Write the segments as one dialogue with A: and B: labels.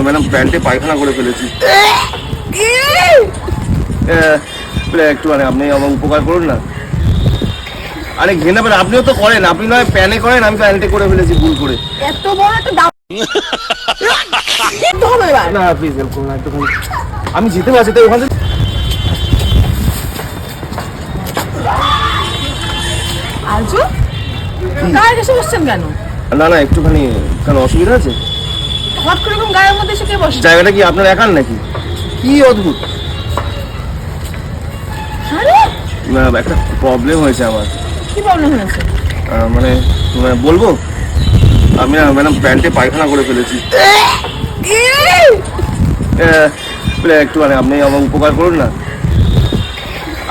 A: Madam প্যান্টে পায়খানা করে ফেলেছি। একটু মানে আপনি আমার উপকার করুন না। আরে ঘেনা পেন আপনিও তো করেন, আপনি নয় প্যানে করেন, আমি প্যান্টে করে ফেলেছি ভুল করে।
B: এত বড় একটা দাম হবে এবার।
A: না প্লিজ হেল্প করুন না একটুখানি, আমি যেতে পারছি তো ওখান থেকে।
B: আজও গায়ে এসে বসছেন কেন?
A: না না একটুখানি, কেন অসুবিধা আছে?
B: হট করে এরকম গায়ের মধ্যে এসে কে বসছে?
A: জায়গাটা কি আপনার একার নাকি? কি অদ্ভুত।
B: আরে
A: না একটা প্রবলেম হয়েছে আমার।
B: কি প্রবলেম হয়েছে?
A: মানে বলবো, আমি না ম্যাডাম প্যান্টে পায়খানা করে ফেলেছি। একটু মানে আপনি আমার উপকার করুন না।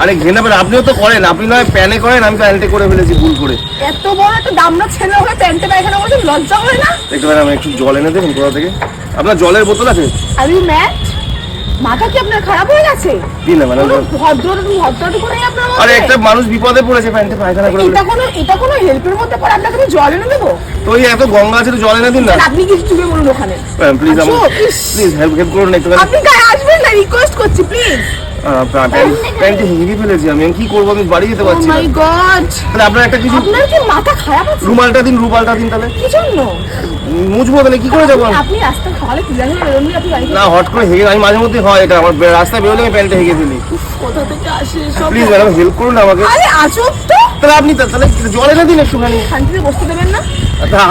A: আরে ঘেনা পেন আপনিও তো করেন, আপনি নয় প্যানে করেন, আমি প্যান্টে করে ফেলেছি ভুল করে।
B: এত বড় একটা দামড়া ছেলে হয়ে প্যান্টে পায়খানা করছেন, লজ্জা হয় না?
A: একটু ম্যাডাম একটু জল এনে দেবেন কোথা থেকে? আপনার জলের বোতল আছে?
B: Are you mad? মাথা কি আপনার খারাপ হয়ে গেছে?
A: কি না ম্যাডাম,
B: ভদ্রটুকু নেই আপনার মধ্যে?
A: আরে একটা মানুষ বিপদে পড়েছে প্যান্টে পায়খানা করে ফেলেছে।
B: এটা কোনো হেল্পের মধ্যে পড়ে? আপনাকে আমি জল এনে দেবো?
A: তো এই এত গঙ্গা আছে, তো জল এনে দিন না।
B: আপনি কিছু চুপে বলুন ওখানে।
A: প্লিজ আমার প্লিজ হেল্প করুন না একটুখানি।
B: আপনি গায়ে আসবেন না, রিকোয়েস্ট করছি প্লিজ।
A: প্যান্টে হেগে ফেলেছি আমি কি করবো, আমি বাড়ি যেতে পারছি না।
B: মাই গড,
A: তাহলে আপনার একটা কিছু,
B: আপনার কি মাথা খারাপ আছে?
A: রুমালটা দিন, রুমালটা দিন তাহলে
B: কি জন্য?
A: মুছবো, তাহলে কি করে যাবো?
B: আপনি রাস্তা সকালে কি জানেন বেরোননি? আপনি গাড়ি
A: না হট করে হেগে, আমি মাঝে মধ্যে হয় এটা, আমার রাস্তায় বেরোলে আমি প্যান্টে হেগে ফেলি।
B: কোথা থেকে আসে সব?
A: প্লিজ ম্যাডাম হেল্প করুন আমাকে।
B: আরে আজব তো।
A: তাহলে আপনি তাহলে জল এনে দিন একটুখানি।
B: শান্তিতে বসতে দেবেন না?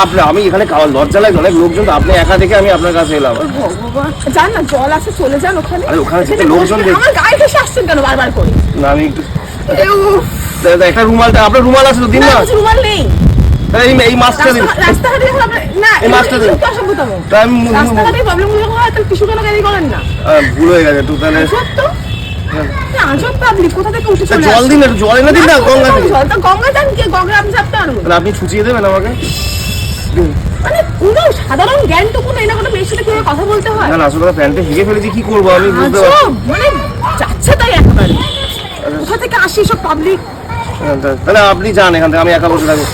A: আপনি, আমি এখানে লজ্জা লাগে অনেক লোকজন, তো আপনি একা দেখে আমি আপনার কাছে এলাম।
B: ভগবান, যান না, জল আছে, চলে যান ওখানে।
A: আরে ওখানে যেতে লোকজন
B: আমার গায়ে ঘেসে আসছেন কেন বারবার করে?
A: না আমি একটু একটা রুমালটা, আপনার রুমাল আছে তো দিন না।
B: রুমাল নেই।
A: এই মাছটা দিন।
B: রাস্তাঘাটে যখন আপনার না
A: এই মাছটা দিন।
B: রাস্তাঘাটে প্রবলেম গুলো হয়, তাহলে টিস্যু কেন ক্যারি করেন না?
A: ভুল হয়ে গেছে একটু তাহলে।
B: আজব পাবলিক, কোথা থেকে উঠে চলে
A: জল দিন, একটু জল এনে দিন না গঙ্গা থেকে।
B: জল তো গঙ্গা যান, কি গঙ্গা আপনি চাপতে পারবেন?
A: তাহলে আপনি ছুচিয়ে দেবেন আমাকে।
B: মানে কোনো সাধারণ জ্ঞানটুকু নেই না, কোনো মেয়ের সাথে কিভাবে কথা বলতে হয়?
A: না আসলে প্যান্টে হেগে ফেলেছি, কি করবো আমি বুঝতে পারছি।
B: আজব, মানে যাচ্ছে তাই একেবারে। কোথা থেকে আসি সব পাবলিক?
A: তাহলে আপনি যান এখান থেকে, আমি একা বসে থাকবো।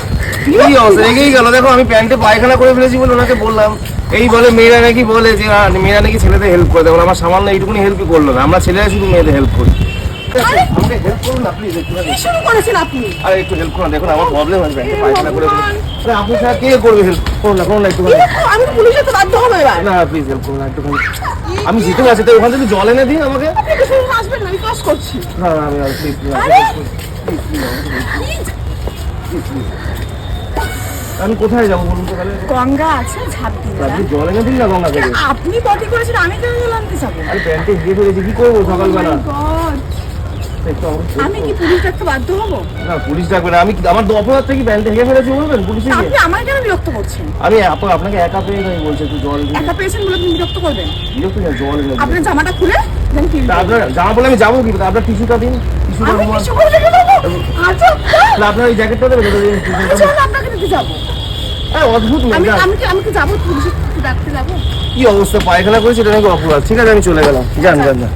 A: কি অবস্থা, রেগেই গেল। দেখো আমি প্যান্টে পায়খানা করে ফেলেছি বলে ওনাকে বললাম, এই বলে মেয়েরা নাকি বলে যে মেয়েরা নাকি ছেলেদের হেল্প করে দেবো। আমার সামান্য এইটুকুনি হেল্পই করলো না, আমরা ছেলেরা শুধু মেয়েদের হেল্প করি। আমাকে হেল্প করুন না প্লিজ একটু।
B: কি শুরু করেছেন আপনি?
A: আরে একটু হেল্প করুন, দেখুন আমার প্রবলেম আছে, প্যান্টে পায়খানা করে ফেলেছি। আপনি ছাড়া কে করবে হেল্প? করুন না, করুন না একটু।
B: আমি পুলিশে তো বাধ্য হবো এবার।
A: না প্লিজ হেল্প করুন না একটুখানি, আমি যেতে পারছি তো ওখান থেকে জল এনে দিন আমাকে।
B: আপনি কিছু আসবেন না, রিকোয়েস্ট করছি।
A: না আমি প্লিজ আমি কোথায় যাবো বলুন তো তাহলে?
B: গঙ্গা আছে, ঝাঁপ দিয়ে
A: আপনি জল এনে দিন না গঙ্গা থেকে।
B: আপনি পটি করেছেন, আমি কেন জল আনতে যাবো?
A: আরে প্যান্টে গিয়ে ফেলেছি, কি করবো সকালবেলা?
B: আমি কি পুলিশ ডাকতে বাধ্য হবো?
A: না পুলিশ ডাকবে না, আমি আমার অপরাধ থেকে প্যান্টে হেগে ফেলেছি বলবেন পুলিশে?
B: আপনি আমাকে কেন বিরক্ত করছেন?
A: আমি আপনাকে একা পেয়ে আমি বলছি একটু জল দিন।
B: একা পেয়েছেন বলে আপনি বিরক্ত করবেন?
A: বিরক্ত না, জল এনে দিন।
B: আপনার জামাটা খুলে দেন কি?
A: আপনার জামা বলে আমি যাবো কি? আপনার টিস্যুটা দিন, টিস্যুটা
B: আমি
A: রুমাল।
B: কিছু করে দেবো। আচ্ছা,
A: আপনার এই জ্যাকেটটা দেবেন?
B: আপনাকে দিতে যাবো।
A: অদ্ভুত
B: আমি
A: মেয়ে।
B: আমি কি যাবো পুলিশে ডাকতে যাবো?
A: কি অবস্থা, পায়খানা করেছি এটা নাকি অপরাধ? ঠিক আছে আমি চলে গেলাম, যান যান যান।